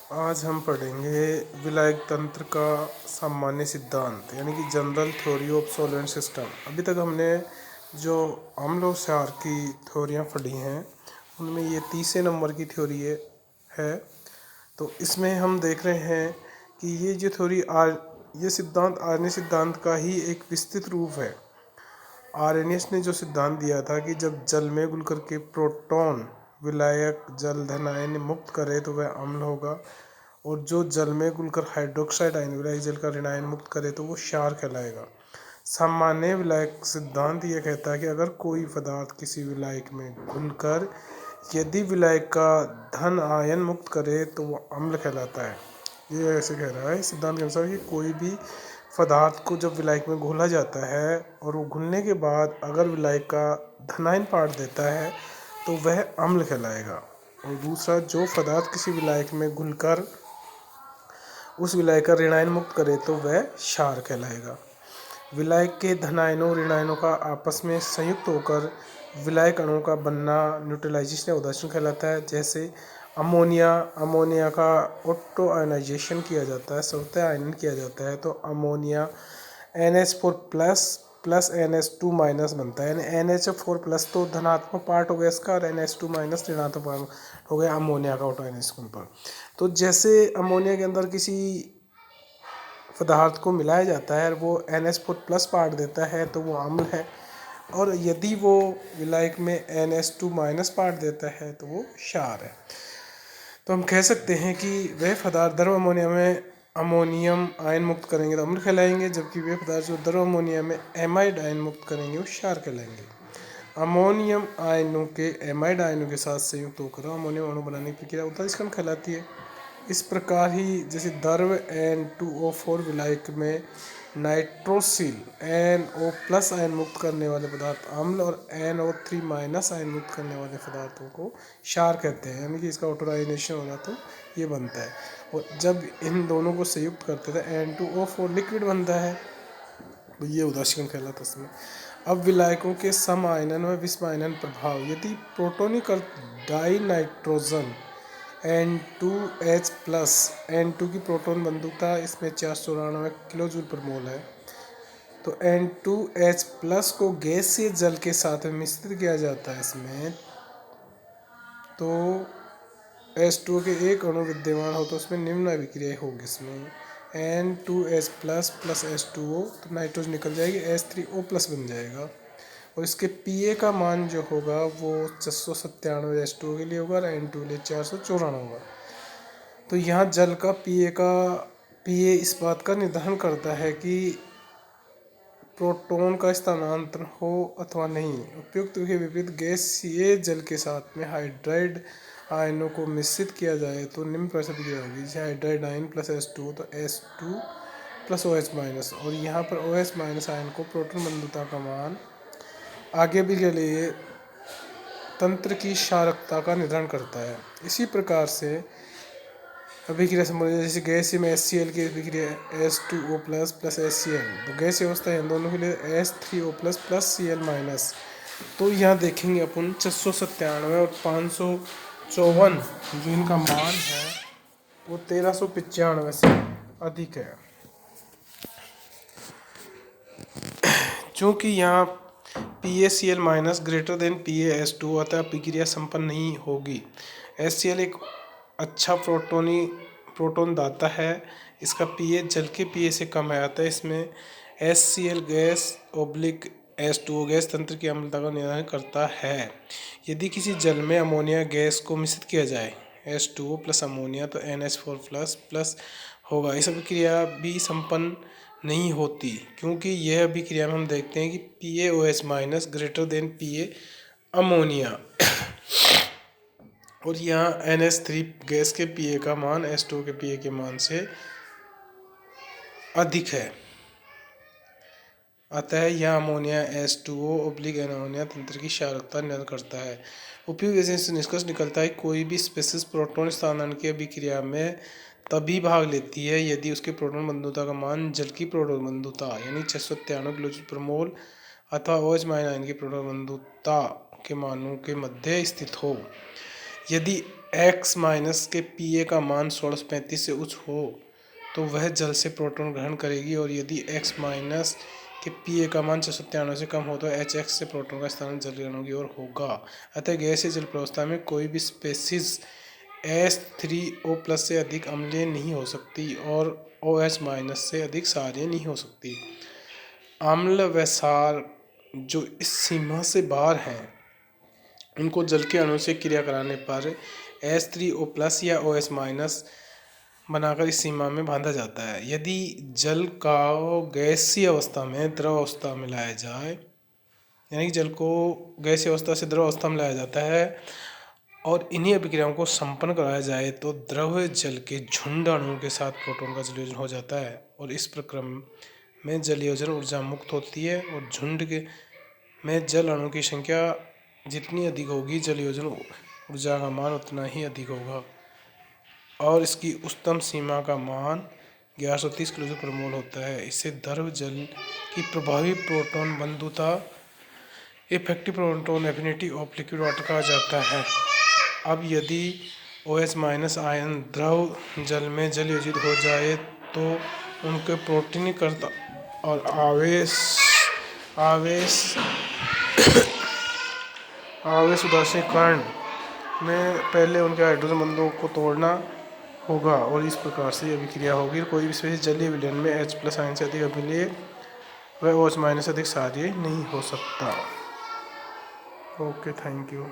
आज हम पढ़ेंगे विलायक तंत्र का सामान्य सिद्धांत यानी कि general theory of solvent system. अभी तक हमने जो अम्ल और क्षार की थ्योरियाँ पढ़ी हैं उनमें ये तीसरे नंबर की थ्योरी है। तो इसमें हम देख रहे हैं कि ये जो थ्योरी ये सिद्धांत आर्य सिद्धांत का ही एक विस्तृत रूप है। आर्यनियस ने जो सिद्धांत दिया था कि जब जल में घुल करके प्रोटॉन विलायक जल धन आयन मुक्त करे तो वह अम्ल होगा, और जो जल में घुलकर हाइड्रोक्साइड आयन विलायक जल का ऋण आयन मुक्त करे तो वो क्षार कहलाएगा। सामान्य विलायक सिद्धांत यह कहता है कि अगर कोई पदार्थ किसी विलायक में घुलकर यदि विलायक का धन आयन मुक्त करे तो वो अम्ल कहलाता है। ये ऐसे कह रहा है सिद्धांत के अनुसार कि कोई भी पदार्थ को जब विलायक में घोला जाता है और वो घुलने के बाद अगर विलायक का धनायन पाट देता है तो वह अम्ल कहलाएगा। और दूसरा, जो पदार्थ किसी विलायक में घुलकर उस विलायक का ऋणायन मुक्त करे तो वह क्षार कहलाएगा। विलायक के धनायनों और ऋणायनों का आपस में संयुक्त होकर विलायक अणुओं का बनना न्यूट्रलाइजेशन या उदासीन कहलाता है। जैसे अमोनिया का ऑटो आयनाइजेशन किया जाता है, स्वतः आयनन किया जाता है तो ammonia NH4 plus NH2 minus बनता है। यानी NH4 प्लस तो धनात्मक पार्ट हो गया इसका, और NH2 माइनस ऋणात्मक पार्ट हो गया अमोनिया का ऑटो आयनाइजेशन पर। तो जैसे अमोनिया के अंदर किसी पदार्थ को मिलाया जाता है, वो NH4 प्लस पार्ट देता है तो वो अम्ल है, और यदि वो विलायक में NH2 माइनस पार्ट देता है तो वो क्षार है। तो हम कह सकते हैं कि वह पदार्थ द्रव अमोनिया में अमोनियम आयन मुक्त करेंगे तो अम्ल कहलाएंगे, जबकि वे पदार्थ जो द्रव अमोनिया में एमाइड आयन मुक्त करेंगे वो क्षार कहलाएंगे। अमोनियम आयनों के एमाइड आयनों के साथ संयुक्त होकर अमोनियम अणु बनाने की प्रक्रिया उदासीकरण कहलाती है। इस प्रकार ही जैसे द्रव N2O4 विलायक में नाइट्रोसिल NO प्लस आयन मुक्त करने वाले पदार्थ अम्ल और NO3 माइनस आयन मुक्त करने वाले पदार्थों को क्षार कहते हैं। यानी कि इसका ऑटोराइनेशन होगा तो ये बनता है, और जब इन दोनों को संयुक्त करते थे N2O4 लिक्विड बनता है तो ये उदासीकरण कहलाता है इसमें। अब विलायकों के सम आयनन व विषम आयनन प्रभाव। यदि protonic die nitrogen N2H plus N2 की प्रोटॉन बंधुता इसमें 494 किलो जूल पर मोल है, तो N2H प्लस को गैसीय जल के साथ मिश्रित किया जाता है इसमें, तो H2O के एक अणु विद्यमान हो तो उसमें निम्न अभिक्रिया होगी। इसमें N2H प्लस प्लस H2O तो नाइट्रोजन निकल जाएगी, H3O प्लस बन जाएगा, और इसके Pa का मान जो होगा वो 697 H2O के लिए होगा और N2 के लिए 494 होगा। तो यहाँ जल का Pa इस बात का निर्धारण करता है कि प्रोटॉन का स्थानांतरण हो अथवा नहीं। उपयुक्त के विपरीत गैसीय जल के साथ में हाइड्राइड आयनों को मिश्रित किया जाए तो निम्न प्रकार से प्रक्रिया होगी। जैसे हाइड्राइड आयन प्लस H2 तो H2 प्लस OH माइनस, और यहाँ पर OH माइनस आयन को प्रोटॉन बंधुता का मान आगे भी के लिए तंत्र की क्षारकता का निर्धारण करता है। इसी प्रकार से अभिक्रिया संबंधी जैसे गैसीय में HCl की अभिक्रिया H2O प्लस प्लस HCl, तो गैसीय अवस्था है इन दोनों के लिए H3O plus plus Cl minus. तो यहाँ देखेंगे अपन 697 और 554 जो इनका मान है वो 1395 से अधिक है। चूँकि यहाँ PaCl minus greater than PaH2 अतः अभिक्रिया संपन्न नहीं होगी। HCl एक अच्छा प्रोटॉन दाता है, इसका pH जल के pH से कम है, अतः इसमें HCl gas oblique H2O gas तंत्र की अम्लता का निर्धारण करता है। यदि किसी जल में अमोनिया गैस को मिश्रित किया जाए H2O प्लस अमोनिया तो NH4 प्लस प्लस होगा। इस अभिक्रिया भी संपन्न नहीं होती क्योंकि यह अभिक्रिया में हम देखते हैं कि PaOH minus greater than Pa ammonia, और यहाँ NH3 गैस के Pa का मान H2O के Pa के मान से अधिक है, अतः यह अमोनिया H2O ऑब्लिक अमोनिया तंत्र की क्षारकता निर्धारित करता है। उपयुक्त से निष्कर्ष निकलता है कोई भी स्पेसीज प्रोटॉन स्थानांतरण की अभिक्रिया में तभी भाग लेती है यदि उसके प्रोटॉन बंधुता का मान जल की प्रोटॉन बंधुता यानी 693 किलो जूल पर मोल अथवा OH माइनस आयन की प्रोटॉन बंधुता के मानों के मध्य स्थित हो। यदि एक्स माइनस के पी का मान 1635 से उच्च हो तो वह जल से प्रोटॉन ग्रहण करेगी, और यदि एक्स माइनस के पी का मान 693 से कम हो तो एच एक्स से प्रोटॉन का स्थान जल अणु की ओर होगा। अतः गैसीय जल प्रवस्था में कोई भी स्पेसीज H3O+ से अधिक अम्लीय नहीं हो सकती और OH- से अधिक क्षारीय नहीं हो सकती। अम्ल व क्षार जो इस सीमा से बाहर हैं उनको जल के अणु से क्रिया कराने पर H3O+ या OH- बनाकर इस सीमा में बांधा जाता है। यदि जल का गैसीय अवस्था में द्रव अवस्था में लाया जाए, यानी कि जल को गैसीय अवस्था से द्रव अवस्था में लाया जाता है और इन्हीं अभिक्रियाओं को संपन्न कराया जाए तो द्रव जल के झुंड अणुओं के साथ प्रोटॉन का जलयोजन हो जाता है और इस प्रक्रम में जलयोजन ऊर्जा मुक्त होती है। और झुंड के में जल अणु की संख्या जितनी अधिक होगी जलयोजन ऊर्जा का मान उतना ही अधिक होगा और इसकी उच्चतम सीमा का मान 1130 किलोजूल पर मोल होता है। इसे द्रव जल की प्रभावी प्रोटॉन बंधुता effective proton affinity of liquid water कहा जाता है। अब यदि OH- आयन द्रव जल में जलयोजित हो जाए तो उनके प्रोटॉनीकरण और आवेश उदासीनीकरण में पहले उनके हाइड्रोजन बंधों को तोड़ना होगा और इस प्रकार से अभिक्रिया होगी। कोई भी स्पेसीज जलीय विलयन में H+ आयन से अधिक अम्लीय व OH- से अधिक क्षारीय नहीं हो सकता। Okay, thank you.